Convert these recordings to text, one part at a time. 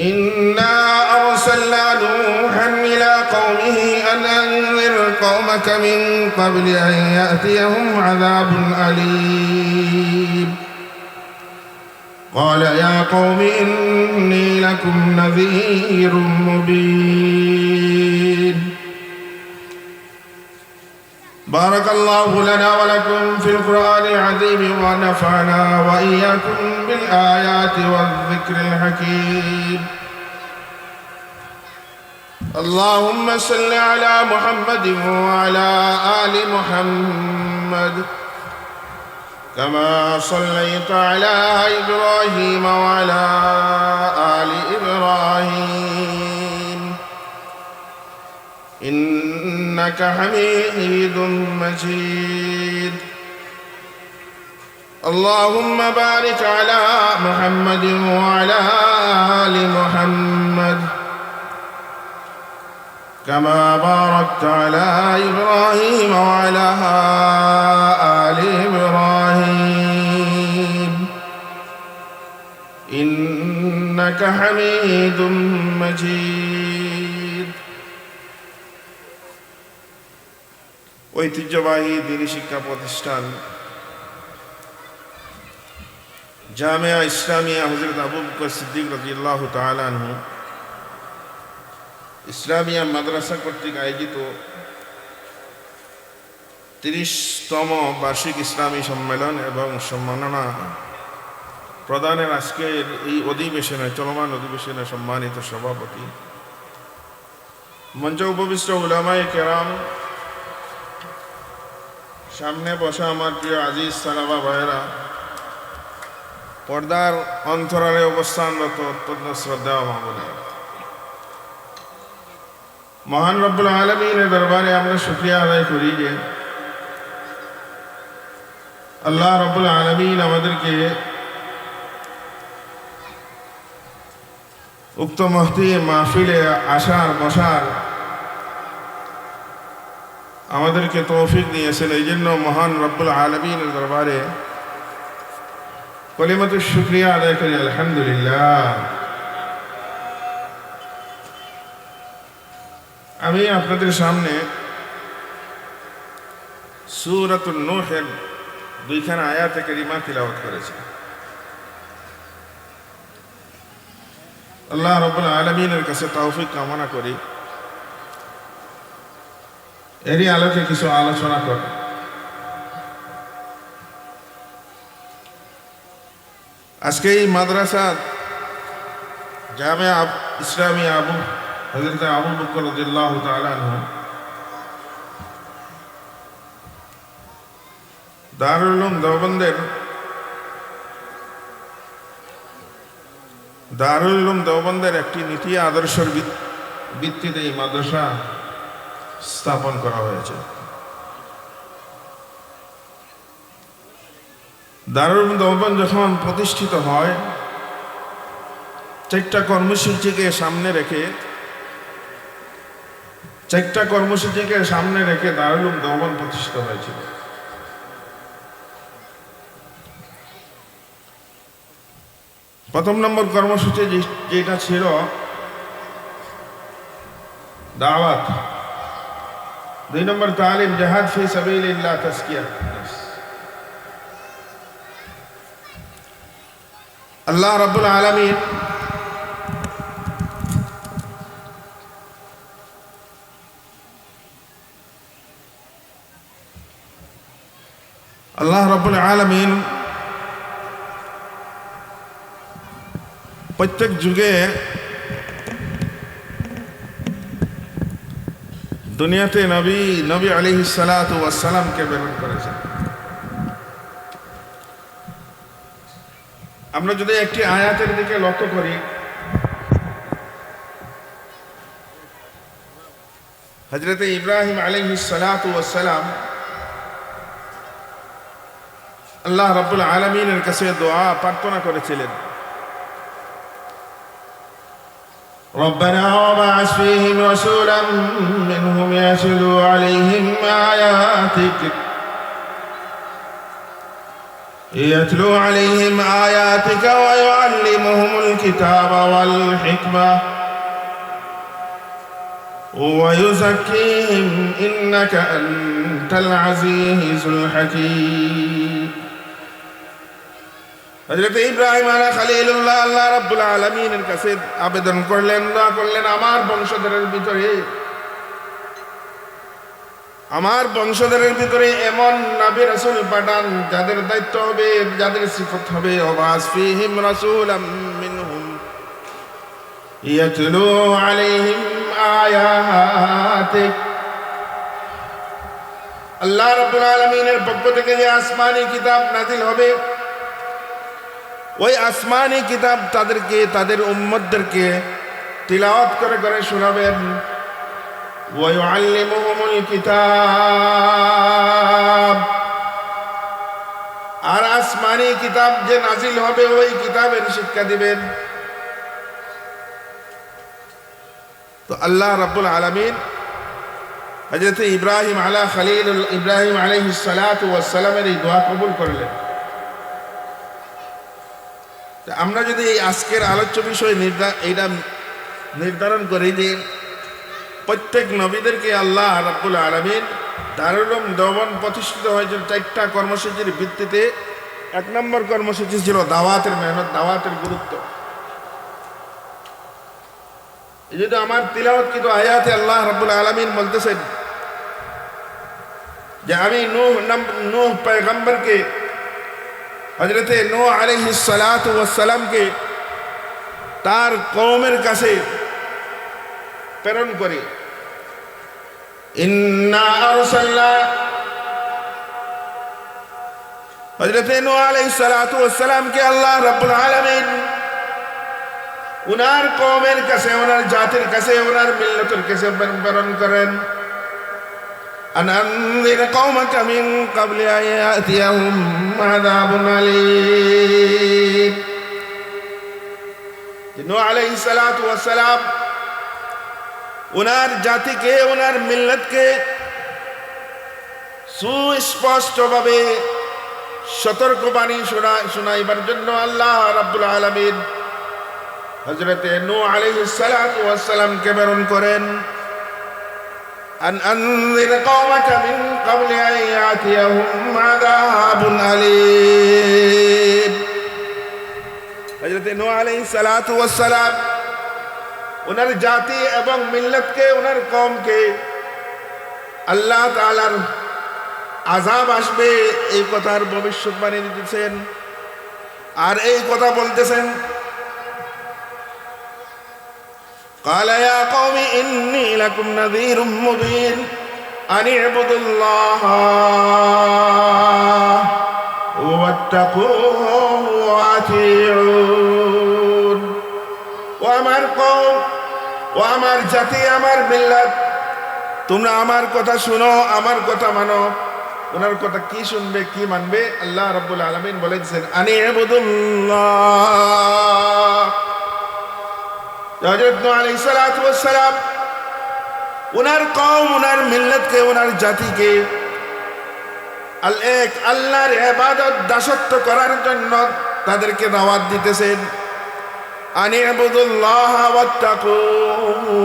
إنا أرسلنا نوحا إلى قومه أن أنذر قومك من قبل أن يأتيهم عذاب أليم قال يا قوم إني لكم نذير مبين بارك الله لنا ولكم في القرآن العظيم ونفعنا وإياكم بالآيات والذكر الحكيم اللهم صل على محمد وعلى آل محمد كما صليت على إبراهيم وعلى آل إبراهيم إنك حميد مجيد اللهم بارك على محمد وعلى آل محمد كما باركت على إبراهيم وعلى آل إبراهيم إنك حميد مجيد ঐতিহ্যবাহী দ্বীনি শিক্ষা প্রতিষ্ঠান জামিয়া ইসলামিয়া হযরত আবু বকর সিদ্দিক রাদিয়াল্লাহু তাআলা আনহু ইসলামিয়া মাদ্রাসা কর্তৃক আয়োজিত 30তম বার্ষিক ইসলামী সম্মেলন এবং সম্মাননা প্রদানের আজকের এই অধিবেশনে চলমান অধিবেশনে সম্মানিত সভাপতি, মঞ্চে উপবিষ্ট উলামায়ে কেরাম, সামনে বসা আমার প্রিয় আজিজ সালাবা ভাইয়েরা, পর্দার অন্তরালে অবস্থানরত অত্যন্ত শ্রদ্ধা ও মামুনিয়া, মহান রব্বুল আলামিনের দরবারে আমরা শুকরিয়া আদায় করি যে আল্লাহ রব্বুল আলামিন আমাদেরকে উক্ত মহতি মাহফিলে আসার বসার আমাদেরকে তৌফিক দিয়েছেন। এই জন্য মহান রব্বুল আলামিনের দরবারে কলিমাতুশ শুকরিয়া আদায় করি আলহামদুলিল্লাহ। আমি আপনাদের সামনে সূরাতুন নূহের 2খানা আয়াতে কারিমা তিলাওয়াত করেছি। আল্লাহ রাব্বুল আলামিনের কাছে তৌফিক কামনা করি এরই আলোকে কিছু আলোচনা করি। আজকে এই মাদ্রাসা জামিয়া ইসলামিয়া হযরত আবু বকর রাদিয়াল্লাহু তাআলা আনহু দারুল উলুম দেওবন্দের একটি নীতি আদর্শের ভিত্তিতে এই মাদ্রাসা স্থাপন করা হয়েছে। দারুল উলুম দেওবন্দ যখন প্রতিষ্ঠিত হয়, 4টা কর্মসূচিকে সামনে রেখে দারুল উলুম দেওবন্দ প্রতিষ্ঠিত হয়েছিল। প্রথম নম্বর কর্মসূচি যেটা ছিল দাওয়াত, 2 নম্বর তালিম, জিহাদ ফি সাবিলিল্লাহ, তাজকিয়া। আল্লাহ রাব্বুল আলামিন প্রত্যেক যুগে দুনিয়াতে নবী আলাইহিস সালাতু ওয়াস সালামকে প্রেরণ করেছেন। আমরা যদি একটি আয়াতের দিকে লক্ষ্য করি, হযরত ইব্রাহিম আলাইহিস সালাতু ওয়াস সালাম আল্লাহ রাব্বুল আলামিনের কাছে দোয়া প্রার্থনা করেছিলেন, ربنا وابعث فيهم رسولا منهم يتلو عليهم آياتك يتلو عليهم آياتك ويعلمهم الكتاب والحكمة ويزكيهم إنك أنت العزيز الحكيم হযরত ইব্রাহিম আলাইহিস খলিলুল্লাহ আল্লাহ রাব্বুল আলামিনের কাছে আবেদন করলেন, দোয়া করলেন, আমার বংশধরের ভিতরে এমন নবী রাসূল পাঠান যাদের দায়িত্ব হবে, যাদের সিফত হবে ওয়াস ফীহিম রাসূলাম মিনহুম ইয়াতলু আলাইহিম আয়াতিক। আল্লাহ রাব্বুল আলামিনের পক্ষ থেকে যে আসমানি কিতাব নাযিল হবে, ওই আসমানি কিতাব তাদেরকে, তাদের উম্মতদেরকে তিলাওয়াত করে করে শোনাবেন। ওয়ায়ুআল্লিমুহুমুল কিতাব, আর আসমানি কিতাব যে নাযিল হবে ওই কিতাবের শিক্ষা দিবেন। তো আল্লাহ রাব্বুল আলামিন হযরত ইব্রাহিম আলাইহিস সালাতু ওয়াস সালামের এই দোয়া কবুল করলেন। আমরা যদি এই আজকের আলোচ্য বিষয় এইটা নির্ধারণ করি যে প্রত্যেক নবীদেরকে আল্লাহ রাব্বুল আলামিন দারুল উলুম দেওবন্দ প্রতিষ্ঠিত হয়েছিল 4টা কর্মসূচির ভিত্তিতে। 1 নম্বর কর্মসূচি ছিল দাওয়াতের মেহনত, দাওয়াতের গুরুত্ব। এই যদি আমার তিলাওয়াতকৃত আয়াতে আল্লাহ রাব্বুল আলামিন বলতেছেন যে আমি নূহ পয়গম্বরকে, হযরতে নূহ আলাইহিস সালাতু ওয়াস সালামকে তার কওমের কাছে প্রেরণ করি। ইন্না আরসালনা, হযরতে নূহ আলাইহিস সালাতু ওয়াস সালামকে আল্লাহ রাব্বুল আলামিন উনার কওমের কাছে, ওনার জাতির কাছে, ওনার মিল্লাতের কাছে প্রেরণ করেন। আন আনযির কওমাকা মিন ক্বাবলি আন ইয়াতিয়াহুম আযাবুন আলীম। নূহ আলাইহিস সালাতু ওয়াস সালাম ওনার জাতিকে, ওনার মিল্লাতকে সুস্পষ্টভাবে সতর্কবাণী শোনাইবার জন্য আল্লাহ রাব্বুল আলামিন হযরতে নূহ আলাইহিস সালাতু ওয়াস সালামকে প্রেরণ করেন। আন আনযির কওমাকা মিন ক্বাবলি আন ইয়াতিয়াহুম আযাবুন আলীম। হযরতে নূহ আলাইহিস সালাতু ওয়াস সালাম ওনার জাতি এবং মিল্লাতকে, ওনার কওমকে আল্লাহ তাআলার আযাব আসবে এই কথার ভবিষ্যৎবাণী দিতেছেন। আর এই কথা বলতেছেন, قال يا قوم إني لكم نذير مبين أن اعبدوا الله واتقوه وأطيعون। ও আমার কওম, ও আমার জাতি, আমার মিল্লাত, তোমরা আমার কথা শুনো, আমার কথা মানো। ওনার কথা কি শুনবে, কি মানবে? আল্লাহ রাব্বুল আলামিন বলেছেন আনি ইবুদুল্লাহ। হযরত নূহ আলাইহিস সালাতু ওয়াস সালাম ওনার কওম, ওনার মিল্লাতকে, ওনার জাতিকে এক আল্লাহর ইবাদত, দাসত্ব করার জন্য তাদেরকে দাওয়াত দিতেছেন। আনি ইবুদুল্লাহ ওয়াত্তাকুহু,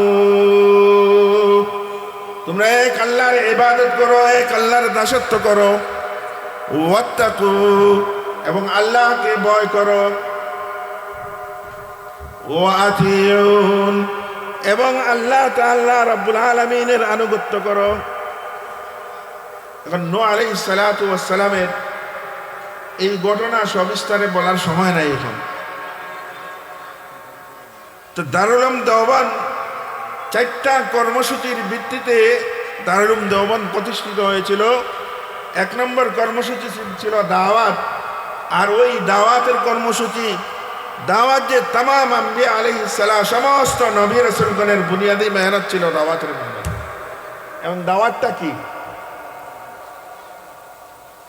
তোমরা এক আল্লাহর ইবাদত করো, এক আল্লাহর দাসত্ব করো। ওয়াত্তাকু, এবং আল্লাহকে ভয় করো। ওয়াতিউন, এবং আল্লাহ তাআলা রাব্বুল আলামিনের আনুগত্য করো। এখন নূহ আলাইহিস সালাতু ওয়াস সালামের এই ঘটনা সবিস্তারে বলার সময় নাই এখন। তো দারুল উলুম দেওবন্দ 4টা কর্মসূচির ভিত্তিতে দারুল উলুম দেওবন্দ প্রতিষ্ঠিত হয়েছিল। 1 নম্বর কর্মসূচি ছিল দাওয়াত। আর ওই দাওয়াতের কর্মসূচি, দাওয়াত যে তামাম আম্বিয়া আলাইহিস সালাম, সমস্ত নবী রাসূলগণের বুনিয়াদী মেহনত ছিল দাওয়াতের মেহনত। এবং দাওয়াতটা কি?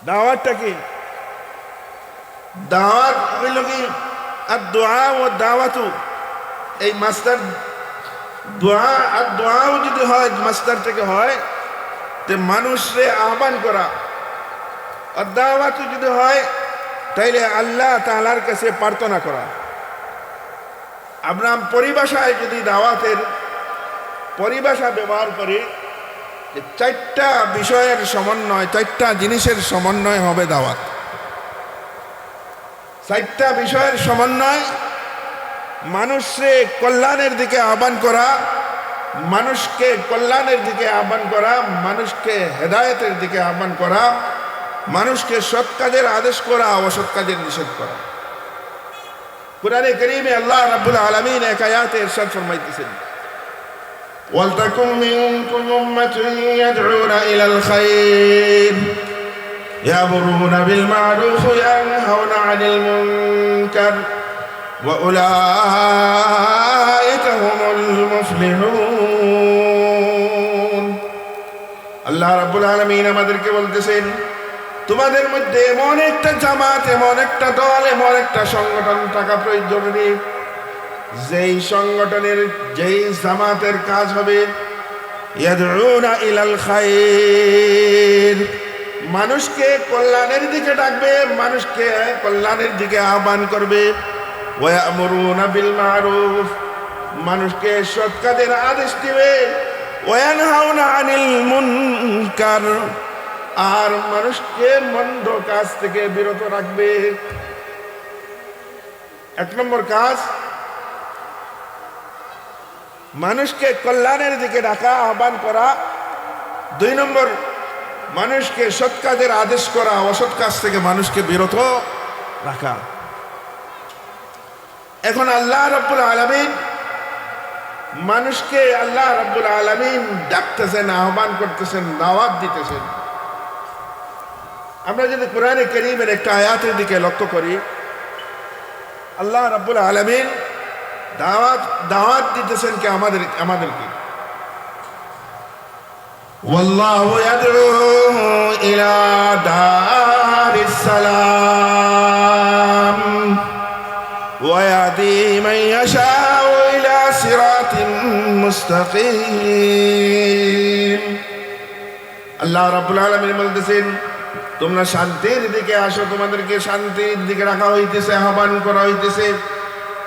দাওয়াতটা কি? দাওয়াত হইল কি আদ-দুআ ওয়া দাওয়াতু। এই মাস্টার দোয়া, আর দোয়াও যদি হয় মাস্টার থেকে হয় তে মানুষরে আহ্বান করা। আর দাওয়াতও যদি হয় তাইলে আল্লাহ তাআলার কাছে প্রার্থনা করা। আমরা পরিভাষায় যদি দাওয়াতের পরিভাষা ব্যবহার করি, চারটা বিষয়ের সমন্বয়, চারটা জিনিসের সমন্বয় হবে দাওয়াত। চারটা বিষয়ের সমন্বয়: মানুষকে কল্যাণের দিকে আহ্বান করা, মানুষকে কল্যাণের দিকে আহ্বান করা, মানুষকে হেদায়েতের দিকে আহ্বান করা, মানুষকে সৎ কাজের আদেশ করা, অসৎ কাজের নিষেধ করা। কুরআনে কারীমে আল্লাহ রাব্বুল আলামিন এক আয়াতে ইরশাদ ফরমাইতেছেন, ওয়ালতাকুম মিনকুম উম্মাতুন ইয়াদউনা ইলাল খায়র ইয়ামুরুনা বিল মা'রুফ ওয়া ইয়ানহাউনা আনিল মুনকার ওয়া উলাইকা হুমুল মুফলিহুন। আল্লাহ রাব্বুল আলামিন আমাদেরকে বলতেছেন, তোমাদের মধ্যে এমন একটা জামাত, এমন একটা দল, এমন একটা সংগঠন থাকা প্রয়োজনীয়, যেই সংগঠনের, যেই জামাতের কাজ হবে ইয়াদউনা ইলাল খায়র, মানুষকে কল্যাণের দিকে ডাকবে, মানুষকে কল্যাণের দিকে আহ্বান করবে। ওয়া ইয়ামুরুনা বিল মা'রুফ, মানুষকে সৎ কাজের আদেশ দিবে। ওয়া ইয়ানহাউনা আনিল মুনকার, আর মানুষকে মন্দ কাজ থেকে বিরত রাখবে। এক নম্বর কাজ, মানুষকে কল্যাণের দিকে ডাকা, আহ্বান করা। দুই নম্বর, মানুষকে সৎ কাজের আদেশ করা, অসৎ কাজ থেকে মানুষকে বিরত রাখা। এখন আল্লাহ রাব্বুল আলামিন মানুষকে, আল্লাহ রাব্বুল আলামিন ডাকতেছেন, আহ্বান করতেছেন, দাওয়াত দিতেছেন। আমরা যদি কোরআনে কারীমের একটা আয়াতের দিকে লক্ষ্য করি, আল্লাহ রাব্বুল আলামিন দাওয়াত দিতেছেন কে? আমাদেরকে। ওয়াল্লাহু ইয়াদউ ইলা দারিস সালাম ওয়া ইয়াহদি মান ইয়াশাউ ইলা সিরাতিন মুস্তাকিম। আল্লাহ রাব্বুল আলামিন বলতেছেন, তোমরা শান্তির দিকে আসো, তোমাদেরকে শান্তির দিকে রাখা হইতেছে, আহ্বান করা হইতেছে।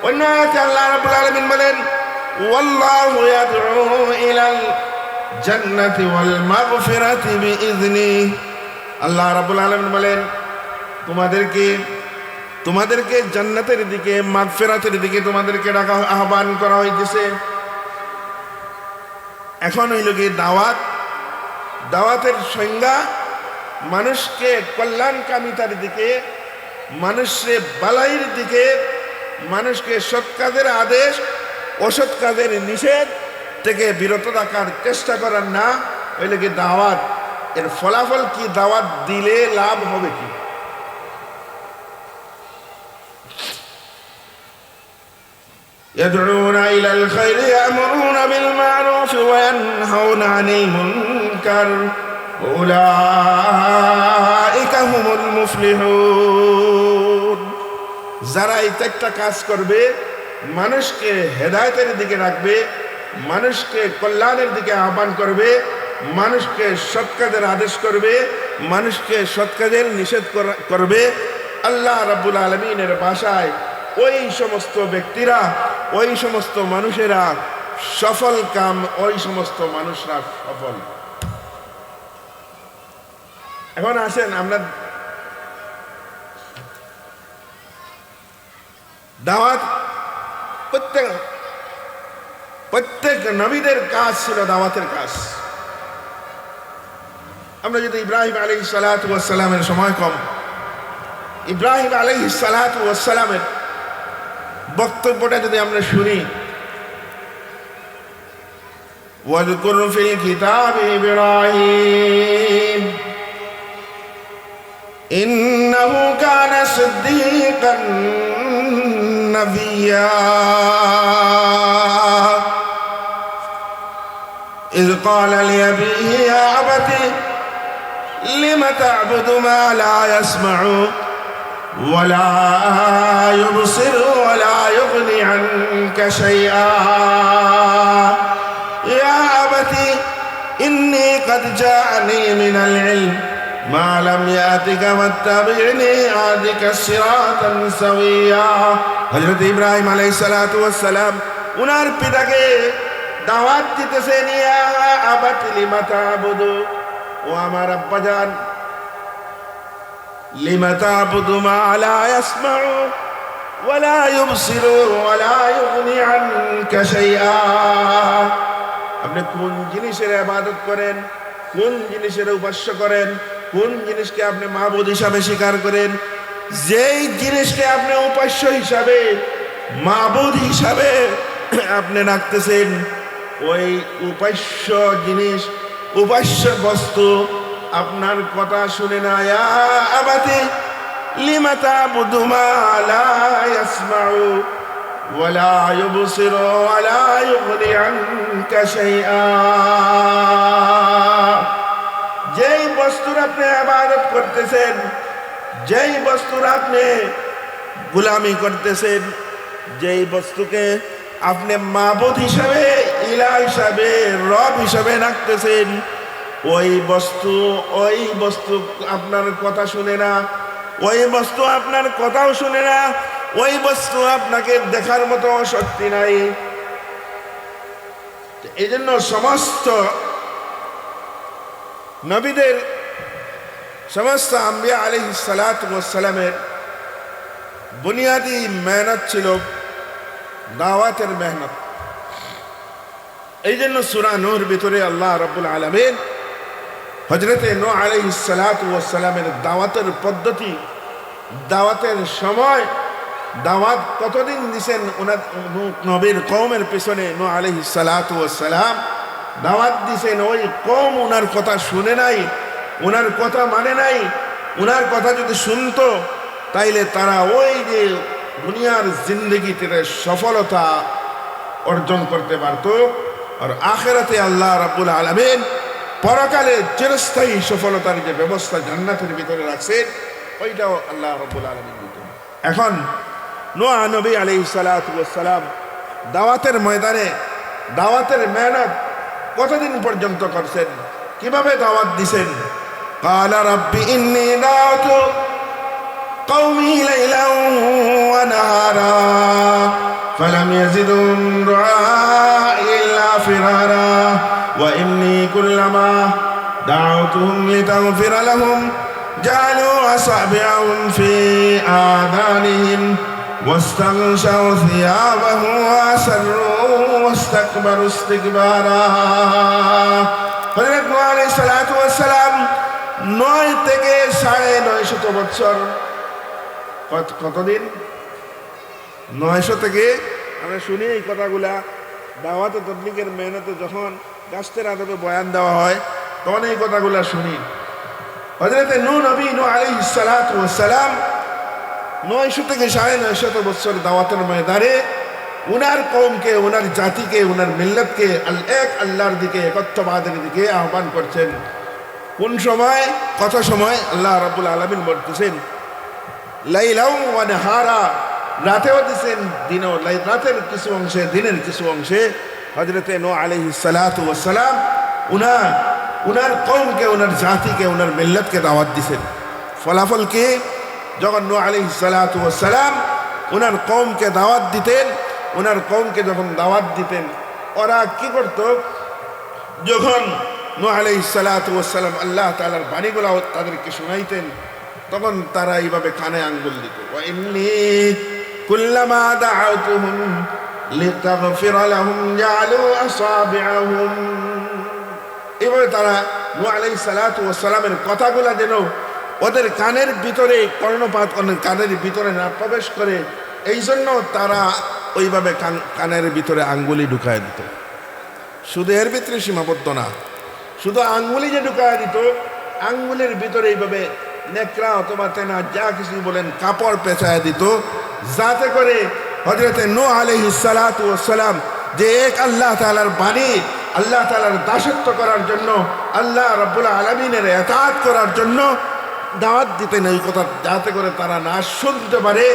অন্য আয়াতে আল্লাহ রাব্বুল আলামিন বলেন, ওয়াল্লাহু ইয়াদউ ইলাল জান্নাতি ওয়াল মাগফিরাতি বিইذনি। আল্লাহ রাব্বুল আলামিন বলেন, তোমাদেরকে জান্নাতের দিকে, মাগফিরাতের দিকে তোমাদেরকে ডাকা, আহ্বান করা হইতেছে। এখন হইল কি দাওয়াতের সংজ্ঞা, মানুষকে কল্যাণকামিতার দিকে, মানুষের বালাইয়ের দিকে, মানুষকে সৎ কাজের আদেশ, অসৎ কাজের নিষেধ থেকে বিরত রাখার চেষ্টা করার না হইলে কি দাওয়াত। এর ফলাফল কি? দাওয়াত দিলে লাভ হবে কি? ইয়াদউনা ইলাল খায়রি ইয়ামুরুনা বিল মা'রুফ ওয়া ইয়ানহাউনা আনিল মুনকার ওয়া উলাইকা হুমুল মুফলিহুন। যারা এই চারটা কাজ করবে, মানুষকে হেদায়েতের দিকে রাখবে, মানুষকে কল্যাণের দিকে আহ্বান করবে, মানুষকে সৎ কাজের আদেশ করবে, মানুষকে সৎ কাজের নিষেধ করবে, আল্লাহ রাব্বুল আলামিনের ভাষায় ওই সমস্ত ব্যক্তিরা, ওই সমস্ত মানুষেরা সফল কাম, ওই সমস্ত মানুষরা সফল। এখন আসেন, আমরা দাওয়াত, প্রত্যেক নবীদের কাজ ছিল দাওয়াতের কাজ। আমরা যদি ইব্রাহিম আলাইহিস সালাতু ওয়াস সালামের সময় কম, ইব্রাহিম আলাইহিস সালাতু ওয়াস সালামের বক্তব্যটা যদি আমরা শুনি, ওয়াযকুর ফিল কিতাবি ইব্রাহিম ইন্নাহু কানা সিদ্দীকান নাবিয়্যা إذ قال لأبيه يا أبت لم تعبد ما لا يسمع ولا يبصر ولا يغني عنك شيئا يا أبت إني قد جاءني من العلم মা লাম ইয়াতিকা ফাত্তাবি'নি আহদিকা সিরাতান সাওয়িয়া। হযরত ইব্রাহিম আলাইহিস সালাতু ওয়াস সালাম উনার পিতাকে দাওয়াত দিতেছেন, ইয়া আবাতি লিমা তা'বুদু, ও আমার আব্বাজান, লিমা তা'বুদু মা লা ইয়াসমাউ ওয়া লা ইউবসিরু ওয়া লা ইউগনি আনকা শাইআ। আপনি কোন জিনিসের ইবাদত করেন, কোন জিনিসের উপাস্য করেন, কোন জিনিসকে আপনি মাবুদ হিসাবে স্বীকার করেন, যেই জিনিসকে আপনি উপাস্য হিসাবে মাবুদ হিসাবে আপনি রাখতেছেন, ওই উপাস্য জিনিস, উপাস্য বস্তু আপনার কথা শুনে না। ইয়া আবাতি লিমা তা'বুদু মা লা ইয়াসমাউ ওয়া লা ইউবসিরু ওয়া লা ইউগনি আনকা শাইআ। যেই বস্তুর আপনি ইবাদত করতেছেন, যেই বস্তুর আপনি গোলামি করতেছেন, যেই বস্তুকে আপনি মাবুদ হিসাবে, ইলাহ হিসাবে, রব হিসাবে রাখতেছেন, ওই বস্তু আপনার কথা শুনে না, ওই বস্তু আপনার কথাও শুনে না, ওই বস্তু আপনাকে দেখার মতো শক্তি নাই। এই জন্য সমস্ত নবীদের, সমস্ত আম্বিয়া আলাইহিস সালাতু ওয়াস সালামের বুনিয়াদি মেহনত ছিল দাওয়াতের মেহনত। এই জন্য সূরা নূর ভিতরে আল্লাহ রাব্বুল আলামিন হযরতে নূহ আলাইহিস সালাতু ওয়াস সালামের দাওয়াতের পদ্ধতি, দাওয়াতের সময়, দাওয়াত কতদিন দিয়েছেন ওনার নবীর কওমের পেছনে। নূহ আলাইহিস সালাতু ওয়াস সালাম দাওয়াত দিয়েছেন, ওই কওম ওনার কথা শুনে নাই, ওনার কথা মানে নাই। ওনার কথা যদি শুনতো তাইলে তারা ওই যে দুনিয়ার জিন্দগিতে সফলতা অর্জন করতে পারত, আর আখিরাতে আল্লাহ রাব্বুল আলামিন পরকালে চিরস্থায়ী সফলতার যে ব্যবস্থা জান্নাতের ভিতরে রাখছেন, ওইটাও আল্লাহ রাব্বুল আলামিন দিতেন। এখন নূহ নবী আলাইহিস সালাতু ওয়াস সালাম দাওয়াতের ময়দানে দাওয়াতের মেহনত কতদিন পর্যন্ত করছেন, কিভাবে দাওয়াত দিছেন? ক্বালা রাব্বি ইন্নী দাউতু কওমি লাইলান ওয়া নাহারা ফালাম ইয়াজিদহুম দুআই ইল্লা ফিরারা ওয়া ইন্নী কুল্লামা দাউতুহুম লিতাগফিরা লাহুম জাআলু আসাবি'ahum ফি আযানিহিম ওয়াস্তাগশাউ সিয়াবাহুম ওয়া আসরু ওয়াস্তাকবারু ইস্তিকবারা। হযরত নূহ আলাইহিস সালাতু ওয়াস সালাম 9 থেকে 950 বছর, কতদিন? 900 থেকে, আমরা শুনি এই কথাগুলা দাওয়াত ও তাবলীগের মেহনতে যখন গাছের আদবে বয়ান দেওয়া হয় তখন এই কথাগুলা শুনি। হযরত নূহ নবী নূহ আলাইহিস সালাতু ওয়াস সালাম 900 থেকে 950 বছর দাওয়াতের ময়দানে উনার কওমকে, উনার জাতিকে, উনার মিল্লাতকে এক আল্লাহর দিকে, একত্ববাদের দিকে আহ্বান করছেন। কোন সময়, কত সময়? আল্লাহ রাব্বুল আলামিন বলতেছেন লাইলাও ওয়া নাহারা, রাতেও দিছেন, দিনও, রাতের কিছু অংশে, দিনের কিছু অংশে হযরতে নূহ আলাইহিস সালাতু ওয়াস সালাম উনার কওমকে, উনার জাতিকে, উনার মিল্লাতকে দাওয়াত দিছেন। ফলাফল কি? যখন নূহ আলাইহিস সালাতু ওয়াস সালাম উনার কওমকে দাওয়াত দিতেন, উনার কওমকে যখন দাওয়াত দিতেন, ওরা কি করত? যখন নূহ আলাইহিস সালাতু ওয়াস সালাম আল্লাহ তাআলার বাণীগুলো তাদেরকে শোনাইতেন, তখন তারা এইভাবে কানে আঙ্গুল দিত, ওয়া ইন্নী কুল্লামা দাআউতুহুম লিতাগফিরা লাহুম জাআলু আসাবি'ahum। এভাবে তারা নূহ আলাইহিস সালাতু ওয়াস সালামের কথাগুলো যেন ওদের কানের ভিতরে, কর্ণপাত কানের ভিতরে না প্রবেশ করে, এই জন্য তারা ওইভাবে কানের ভিতরে আঙ্গুলি ঢুকায় দিত। শুধু এর ভিতরে সীমাবদ্ধ না, শুধু আঙ্গুলি যে ঢুকায় দিত, আঙ্গুলের ভিতরে এইভাবে নেকড়া অথবা তেনা যা কিছু বলেন কাপড় পেঁচায় দিত, যাতে করে হযরতে নূহ আলাইহিস সালাতু ওয়াস সালাম যে এক আল্লাহ তাআলার বাণী, আল্লাহ তাআলার দাসত্ব করার জন্য, আল্লাহ রাব্বুল আলামিনের ইতাআত করার জন্য দাওয়াত দিতেন, এই কথা যাতে করে তারা না শুনতে পারে।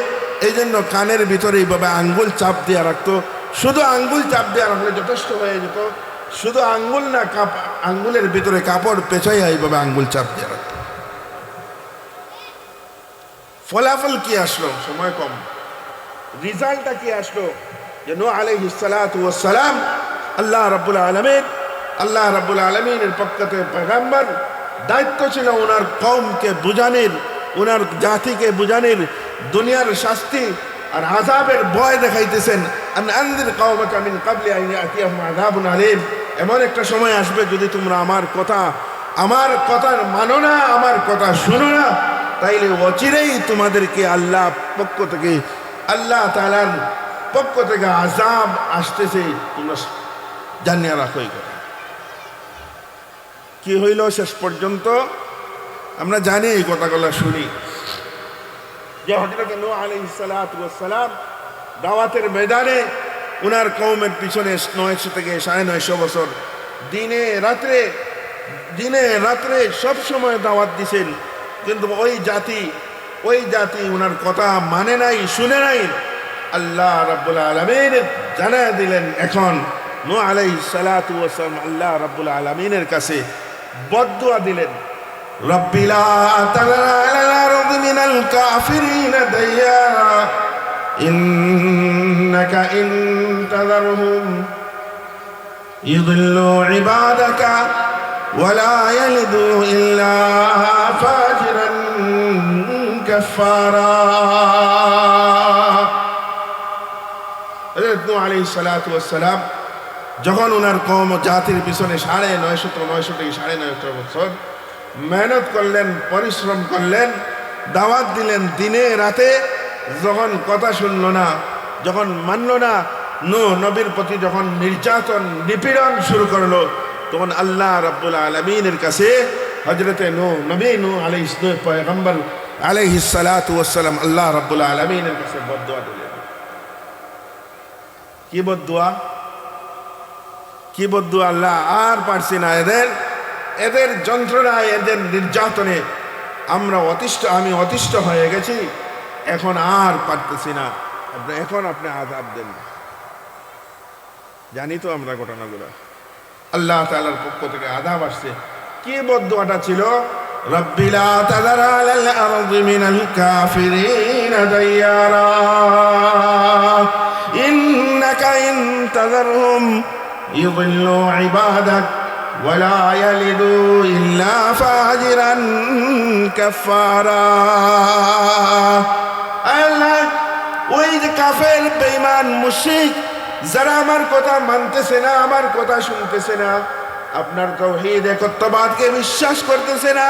এই জন্য কানের ভিতরে এইভাবে আঙ্গুল চাপ দিয়ে রাখতো। শুধু আঙ্গুল চাপ দিয়ে রাখলে যথেষ্ট হয়ে যেত, শুধু আঙ্গুল না, আঙ্গুলের ভিতরে কাপড় পেঁচাইয়া এইভাবে আঙ্গুল চাপ দিয়ে রাখতো। ফলাফল কি আসলো? সময় কম, রিজাল্টটা কি আসলো? যে নূহ আলাইহিস সালাতু ওয়াস সালাম আল্লাহ রাব্বুল আলামিনের পক্ষ থেকে পয়গম্বর, দায়িত্ব ছিল ওনার কওমকে বুঝানোর, ওনার জাতিকে বুঝানোর দুনিয়ার শাস্তি আর আযাবের ভয় দেখাইতেছেন। আন আনযির কওমাকা মিন ক্বাবলি আন ইয়াতিয়াহুম আযাবুন আলীম। এমন একটা সময় আসবে যদি তোমরা আমার কথা মানো না, আমার কথা শুনো না, তাইলে অচিরেই তোমাদেরকে আল্লাহ তাআলার পক্ষ থেকে আযাব আসতেছে, তোমরা জানিয়ে রাখো। এই কথা কি হইল শেষ পর্যন্ত আমরা জানি, এই কথাগুলো শুনি যে হযরত নূহ আলাইহিস সালাতু ওয়াস সালাম দাওয়াতের ময়দানে উনার কওমের পিছনে 900 থেকে 950 বছর দিনে রাত্রে সব সময় দাওয়াত দিছেন, কিন্তু ওই জাতি উনার কথা মানে নাই, শুনে নাই। আল্লাহ রাব্বুল আলামিন জানায় দিলেন, এখন নূহ আলাইহিস সালাতু ওয়াস সালাম আল্লাহ রাব্বুল আলামিনের কাছে বদদুয়া দিলেন, রব্বি লা তাযর আলাল আরদি মিনাল কাফিরিনা দাইয়ারা ইন্নাকা ইন তাযরহুম ইযিল্লু ইবাদাকা ওয়া লা ইয়ালিদু ইল্লা ফাজিরান কাফারা। হযরত নূহ আলাইহিস সালাতু ওয়াস সালাম যখন ওনার কওম জাতির পিছনে 950 থেকে 950 বছর মেহনত করলেন, পরিশ্রম করলেন, দাওয়াত দিলেন দিনে রাতে, যখন কথা শুনল না, যখন মানল না, নূহ নবীর প্রতি যখন নির্যাতন নিপীড়ন শুরু করলো, তখন আল্লাহ রাব্বুল আলামিনের কাছে হযরতে নূহ পয়গম্বর আলাইহিস সালাতু ওয়াস সালাম আল্লাহ রাব্বুল আলামিনের কাছে বদদুয়া দিলেন। কি বদদুয়া? আল্লাহ আর পারছি না, এদের যন্ত্রণায়, এদের নির্যাতনে আমি অতিষ্ঠ হয়ে গেছি, এখন আর পারতেছি না, এখন আপনি আযাব দেন। জানি তো আমরা ঘটনাগুলো, আল্লাহ তাআলার পক্ষ থেকে আযাব আসছে। কি বদদুয়াটা ছিল? রব্বি লা তাযর আলাল আরদি মিনাল কাফিরিনা দাইয়ারা ইন্নাকা ইন তাযরহুম ইযিল্লু ইবাদাক ওয়া লা ইয়ালিদু ইল্লা ফাজিরান কাফারা। আল্লাহ, ওই যে কাফের, বেঈমান, মুশরিক যারা আমার কথা মানতেছে না, আমার কথা শুনতেছে না, আপনার তাওহীদ একত্ববাদকে বিশ্বাস করতেছে না,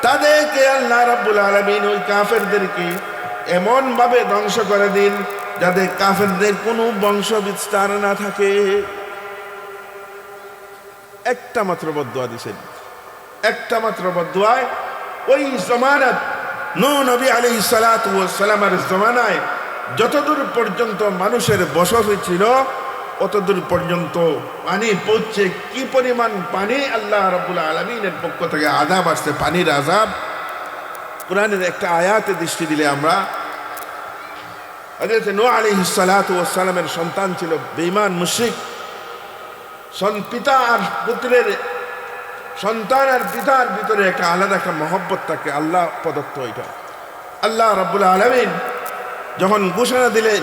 তাদেরকে আল্লাহ রাব্বুল আলামিন ওই কাফেরদেরকে এমন ভাবে ধ্বংস করে দিন যাতে কাফেরদের কোনো বংশ বিস্তার না থাকে। একটা মাত্র বদদুয়া দিয়েছেন, একটা মাত্র বদদুয়ায় ওই জমানাত নূহ নবী আলাইহিস সালাতু ওয়াস সালামের জমানায় যতদূর পর্যন্ত মানুষের বসতি ছিল অতদূর পর্যন্ত পানি পৌঁছে। কি পরিমাণ পানি! আল্লাহ রাব্বুল আলামিনের পক্ষ থেকে আযাব আসছে, পানির আযাব। কোরআনের একটা আয়াতে দৃষ্টি দিলে আমরা, হযরত নূহ আলাইহিস সালাতু ওয়াস সালামের সন্তান ছিল বেঈমান, মুশরিক। পিতা আর পুত্রের, সন্তান আর পিতার ভিতরে একটা আলাদা একটা মহব্বত থাকে, আল্লাহ প্রদত্ত। এটা আল্লাহ রাব্বুল আলামিন যখন ঘোষণা দিলেন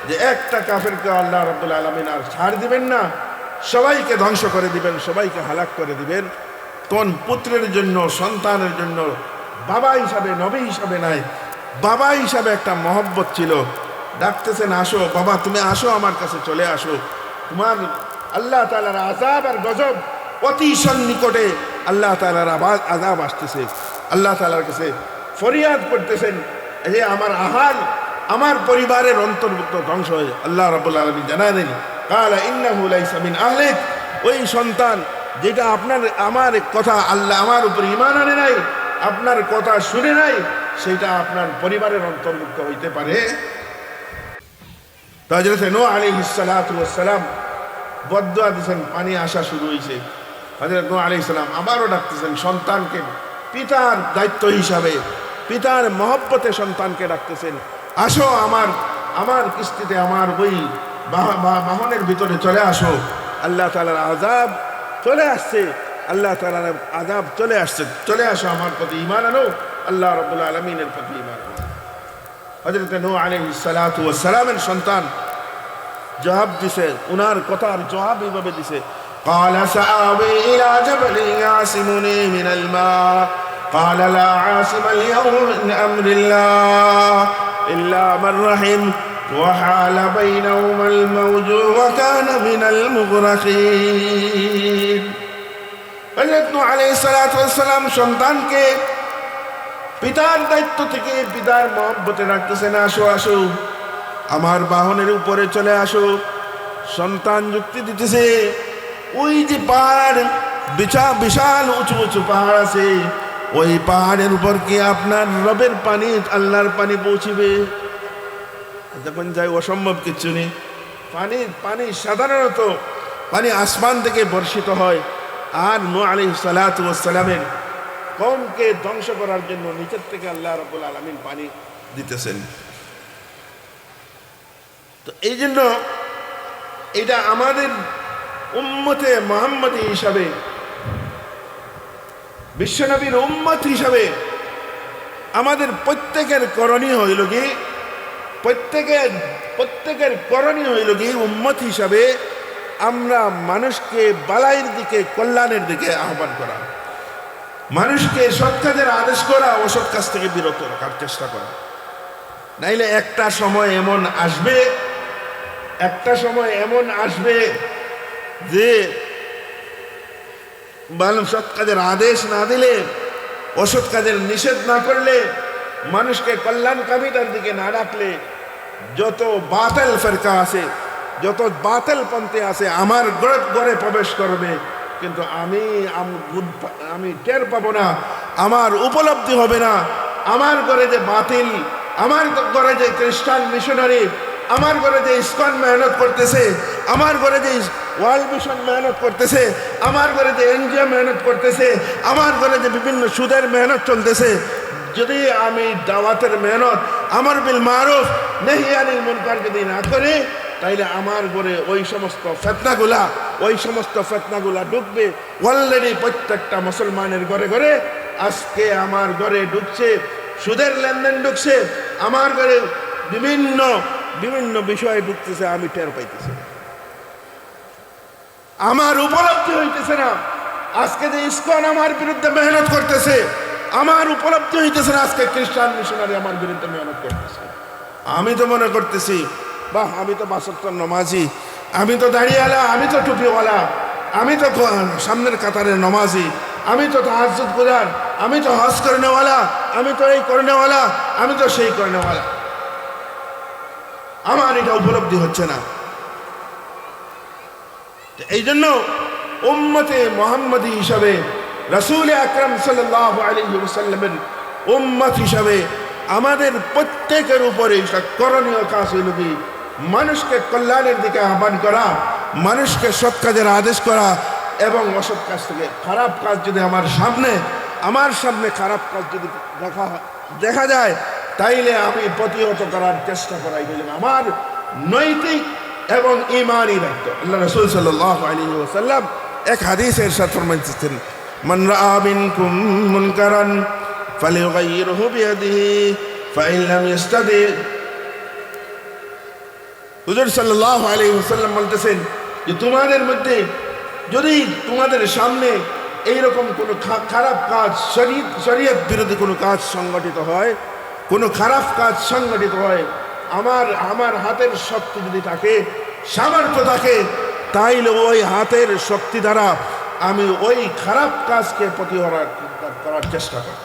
যে একটা কাফেরকে আল্লাহ রাব্বুল আলামিন আর ছাড় দিবেন না, সবাইকে ধ্বংস করে দিবেন, সবাইকে হালাক করে দিবেন, তখন পুত্রের জন্য, সন্তানের জন্য বাবা হিসাবে, নবী হিসাবে নাই, বাবা হিসাবে একটা মহব্বত ছিল। ডাকতেছেন, আসো বাবা, তুমি আসো, আমার কাছে চলে আসো, তোমার আল্লাহ তাআলার আযাব আর গজব অতি সন্নিকটে। আল্লাহ তাআলার আযাব আসতেছে। আল্লাহ তাআলার কাছে ফরিয়াদ করতেছেন, যে আমার আহাল, আমার পরিবারের অন্তর্ভুক্ত ধ্বংস হয়ে। আল্লাহ রাব্বুল আলামিন জানায় দেন, ক্বালা ইন্নাহু লাইসা মিন আহলিক, ওই সন্তান যেটা আমার কথা, আল্লাহ আমার উপর ঈমান আনে নাই, আপনার কথা শুনে নাই, সেটা আপনার পরিবারের অন্তর্ভুক্ত হইতে পারে। তো হযরত নূহ আলাইহিস সালাতু ওয়াস সালাম বদদুয়া দিয়েছেন, পানি আসা শুরু হয়েছে। হযরত নূহ আলাইহিস সালাম আবারও ডাকতেছেন সন্তানকে, পিতার দায়িত্ব হিসাবে, পিতার মহব্বতে সন্তানকে ডাকতেছেন, আসো আমার কিস্তিতে, আমার ওই বাহনের ভিতরে চলে আসো। আল্লাহ তাআলার আযাব চলে আসছে, আল্লাহ তাআলার আযাব চলে আসছে, চলে আসো, আমার প্রতি ঈমান আনো, আল্লাহ রাব্বুল আলামিনের প্রতি ঈমান আনো। হযরত নূহ আলাইহিস সালাতু ওয়াস সালামের সন্তান জবাব দিছে, উনার কথার জবাব এইভাবে দিছে, قال سآوي إلى جبل يعصمني من الماء قال لا عاصم اليوم من أمر الله إلا من رحم وحال بينهما الموج وكان من المغرقين. হযরত নূহ আলাইহিস সালাতু ওয়াস সালাম সন্তানকে পিতার দায়িত্ব থেকে পিতার মহব্বতে রাখতেছেন, আসো আসো আমার বাহনের উপরে চলে আসো। সন্তান যুক্তি দিতেছে, ওই যে পাহাড়, বিশাল উঁচু উঁচু পাহাড় আছে, ওই পাহাড়ের উপর কি আপনার রবের পানি, আল্লাহর পানি পৌঁছিবে? যখন যাই অসম্ভব কিচ্ছু নেই। পানি সাধারণত পানি আসমান থেকে বর্ষিত হয়, আর নূহ আলাইহিস সালাতু ওয়াস সালামের কওমকে ধ্বংস করার জন্য নিচের থেকে আল্লাহ রাব্বুল আলামিন পানি দিতেছেন। তো এই জন্য এটা আমাদের উম্মতে মুহাম্মদী হিসাবে, বিশ্বনবীর উম্মত হিসাবে আমাদের প্রত্যেকের করণীয় হইল কি, প্রত্যেকের করণীয় হইল কি, উম্মত হিসাবে আমরা মানুষকে বালাইয়ের দিকে, কল্যাণের দিকে আহ্বান করা, মানুষকে সৎ কাজের আদেশ করা, অসৎ কাজ থেকে বিরত রাখার চেষ্টা করা। নাইলে একটা সময় এমন আসবে যে সৎ কাজের আদেশ না দিলে, অসৎ কাজের নিষেধ না করলে, মানুষকে কল্যাণকামিতার দিকে না ডাকলে, যত বাতিল ফিরকা আছে, যত বাতিল পন্থী আছে আমার ঘরে প্রবেশ করবে, কিন্তু আমি টের পাবো না, আমার উপলব্ধি হবে না। আমার ঘরে যে বাতিল, আমার ঘরে যে খ্রিস্টান মিশনারি, আমার ঘরে যে ইসকন মেহনত করতেছে, আমার ঘরে যে ওয়ার্ল্ড মিশন মেহনত করতেছে, আমার ঘরে যে এনজিও মেহনত করতেছে, আমার ঘরে যে বিভিন্ন সুদের মেহনত চলতেছে, যদি আমি দাওয়াতের মেহনত, আমর বিল মারুফ নাহি আনিল মুনকার যদি না করি, তাইলে আমার ঘরে ওই সমস্ত ফিতনাগুলা ঢুকবে। অলরেডি প্রত্যেকটা মুসলমানের ঘরে ঘরে আজকে আমার ঘরে ঢুকছে, সুদের লেনদেন ঢুকছে, আমার ঘরে বিভিন্ন বিষয়ে ঢুকতেছে, আমি টের পাইতেছি, আমার উপলব্ধি হইতেছে না। আজকে যে ইসকন আমার বিরুদ্ধে মেহনত করতেছে, আমার উপলব্ধি হইতেছে না। আজকে খ্রিস্টান মিশনারি আমার বিরুদ্ধে মেহনত করতেছে। আমি তো মনে করতেছি, বাহ, আমি তো ৫ ওয়াক্ত নমাজি, আমি তো দাড়িওয়ালা, আমি তো টুপিওয়ালা, আমি তো সামনের কাতারের নমাজি, আমি তো তাহাজ্জুদ গুজার, আমি তো হজ করনেওয়ালা, আমি তো এই করনেওয়ালা, আমি তো সেই করনেওয়ালা। আমার এটা উপলব্ধি হচ্ছে না। এই জন্য উম্মতে মুহাম্মদী হিসাবে, রাসূল আকরাম সাল্লাল্লাহু আলাইহি ওয়াসাল্লামের উম্মত হিসাবে আমাদের প্রত্যেকের উপরে করণীয় কাজ হইল কি, মানুষকে কল্যাণের দিকে আহ্বান করা, মানুষকে সৎ কাজের আদেশ করা, এবং অসৎ কাজ থেকে খারাপ কাজ যদি আমার সামনে খারাপ কাজ যদি দেখা যায়, তাইলে আমি প্রতিহত করার চেষ্টা করাই হইলেন আমার নৈতিক এবং ঈমানি দায়িত্ব। আল্লাহ রাসূল সাল্লাল্লাহু আলাইহি ওয়াসাল্লাম এক হাদিসে ইরশাদ ফরমাইতেছেন, মান রাআ মিনকুম মুনকারান ফালিয়ুগাইয়িরহু বিয়াদিহি ফাইন লাম ইস্তাতি। হুজুর সাল্লাল্লাহু আলাইহি ওয়াসাল্লাম বলতেছেন যে তোমাদের মধ্যে যদি তোমাদের সামনে এইরকম কোনো খারাপ কাজ, শরীয়ত বিরোধী কোনো কাজ সংগঠিত হয়, কোনো খারাপ কাজ সংগঠিত হয়, আমার হাতের শক্তি যদি থাকে, সামর্থ্য থাকে, তাইলে ওই হাতের শক্তি দ্বারা আমি ওই খারাপ কাজকে প্রতিহত করার চেষ্টা করি।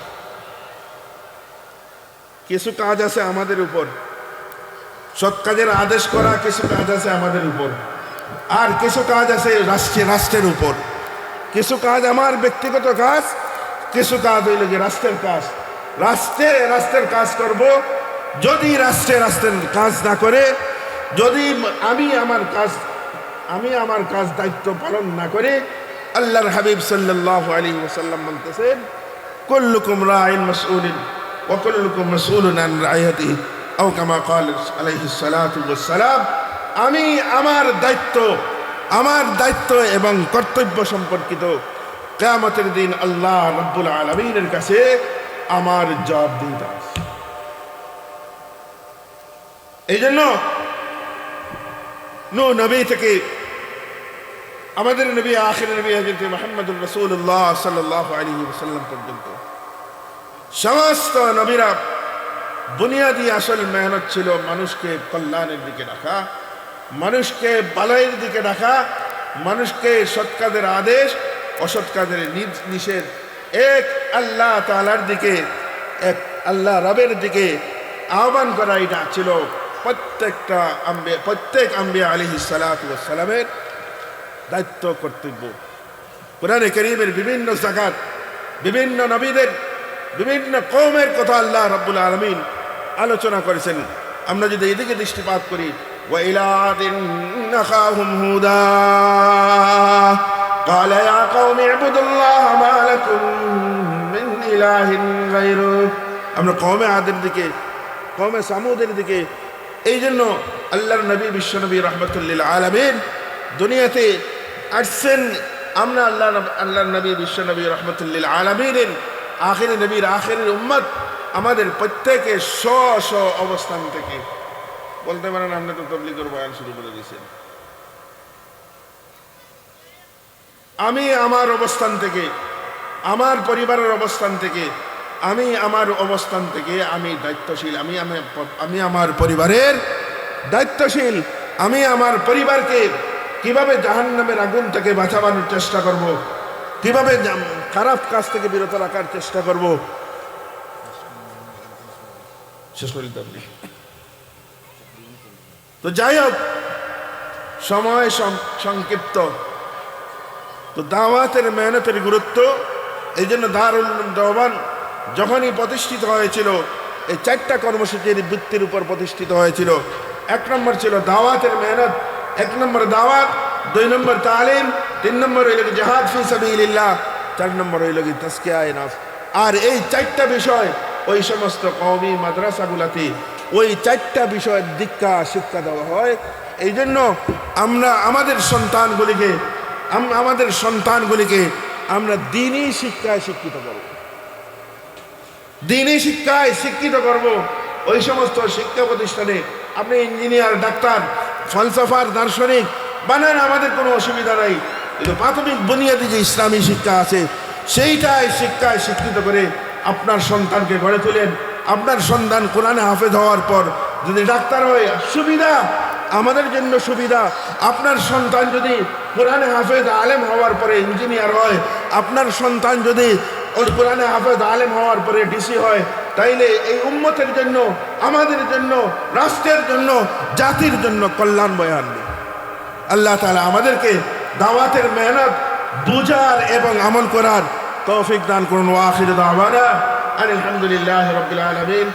কিছু কাজ আছে আমাদের উপর, সৎ কাজের আদেশ করা কিছু কাজ আছে আমাদের উপর, আর কিছু কাজ আছে রাষ্ট্রের উপর। কিছু কাজ আমার ব্যক্তিগত কাজ, কিছু কাজ হইল কি রাষ্ট্রের কাজ। রাষ্ট্রের কাজ করব। যদি রাষ্ট্রের কাজ না করে, যদি আমি আমার কাজ দায়িত্ব পালন না করে, আল্লাহর হাবিব সাল্লাল্লাহু আলাইহি ওয়াসাল্লাম বলতেছেন, কুল্লুকুম রাইন মাসউলুন ওয়া কুল্লুকুম মাসউলুন আন রাইয়াতিহি আও কামা ক্বাল আলাইহিস সালাতু ওয়াস সালাম। আমি আমার দায়িত্ব এবং কর্তব্য সম্পর্কিত কিয়ামতের দিন আল্লাহ রাব্বুল আলামিনের কাছে আমার জবাবদিহিতা আছে। এই জন্য নূহ নবী থেকে আমাদের নবী আখির নবী হযরত মুহাম্মদুর রাসূলুল্লাহ সাল্লাল্লাহু আলাইহি ওয়াসাল্লাম পর্যন্ত সমস্ত নবীরা বুনিয়াদি আসল মেহনত ছিল মানুষকে কল্যাণের দিকে ডাকা, মানুষকে ভালোর দিকে ডাকা, মানুষকে সৎ কাজের আদেশ অসৎ কাজের নিষেধ, এক আল্লাহ তাআলার দিকে, এক আল্লাহ রবের দিকে আহ্বান করা। এটা ছিল প্রত্যেক আম্বিয়া আলাইহিস সালাতু ওয়াস সালামের দায়িত্ব, কর্তব্য। কোরআনে কারীমের বিভিন্ন জায়গাত বিভিন্ন নবীদের বিভিন্ন কওমের কথা আল্লাহ রাব্বুল আলামিন আলোচনা করেছেন। আমরা যদি এদিকে দৃষ্টিপাত করি, ওয়া ইলা আদিন নাখাহুম হুদা ক্বালা ইয়া কওমি ইবুদুল্লাহ মা লাকুম মিন ইলাহিন গায়রু। আমরা কওমে আদের দিকে, কওমে সামুদের দিকে, এই জন্য আল্লাহর নবী বিশ্বনবী রাহমাতুল লিল আলামিন দুনিয়াতে আসছেন। আমরা আল্লাহর নবী বিশ্বনবী রাহমাতুল লিল আলামিনের আখিরি নবীর আখিরের উম্মত, আমাদের প্রত্যেকে স্ব অবস্থান থেকে বলতে পারেন, আমরা তো তাবলীগের বয়ান শুরু করে দিয়েছেন। আমি আমার অবস্থান থেকে, আমার পরিবারের অবস্থান থেকে, আমি আমার অবস্থান থেকে আমি দায়িত্বশীল। আমি আমার পরিবারের দায়িত্বশীল। আমি আমার পরিবারকে কিভাবে জাহান্নামের আগুন থেকে বাঁচানোর চেষ্টা করব, কিভাবে খারাপ কাজ থেকে বিরত রাখার চেষ্টা করব। তো যাই হোক, সময় সংক্ষিপ্ত। তো দাওয়াতের মেহনতের গুরুত্ব, এই জন্য দারুল উলুম দেওবন্দ যখনই প্রতিষ্ঠিত হয়েছিল, এই 4টা কর্মসূচির ভিত্তির উপর প্রতিষ্ঠিত হয়েছিল। 1 নম্বর ছিল দাওয়াতের মেহনত, 1 নম্বর দাওয়াত, 2 নম্বর তালিম, 3 নম্বর হইল জিহাদ ফি সাবিলিল্লাহ, 4 নম্বর হইল তাজকিয়ায়ে নফস। আর এই 4টা বিষয় ওই সমস্ত কওমি মাদ্রাসাগুলোতে ওই 4টা বিষয়ের শিক্ষা দেওয়া হয়। এই জন্য আমরা আমাদের সন্তানগুলিকে আমরা দ্বীনি শিক্ষায় শিক্ষিত করব, দ্বীনি শিক্ষায় শিক্ষিত করব। ওই সমস্ত শিক্ষা প্রতিষ্ঠানে আপনি ইঞ্জিনিয়ার, ডাক্তার, ফলসফার, দার্শনিক বানান, আমাদের কোনো অসুবিধা নাই। কিন্তু প্রাথমিক বুনিয়াদি যে ইসলামী শিক্ষা আছে, সেইটাই শিক্ষায় শিক্ষিত করে আপনার সন্তানকে গড়ে তোলেন। আপনার সন্তান কোরআনে হাফেজ হওয়ার পর যদি ডাক্তার হয়, সুবিধা, আমাদের জন্য সুবিধা। আপনার সন্তান যদি কোরআনে হাফেজ আলেম হওয়ার পরে ইঞ্জিনিয়ার হয়, আপনার সন্তান যদি কোরআনে হাফেজ আলেম হওয়ার পরে ডিসি হয়, তাইলে এই উম্মতের জন্য, আমাদের জন্য, রাষ্ট্রের জন্য, জাতির জন্য কল্যাণ বয়ে আনবে। আল্লাহ তাআলা আমাদেরকে দাওয়াতের মেহনত বুঝার এবং আমল করার তৌফিক দান করুন। ওয়া আখিরু দাওয়ানা আলহামদুলিল্লাহি রাব্বিল আলামিন।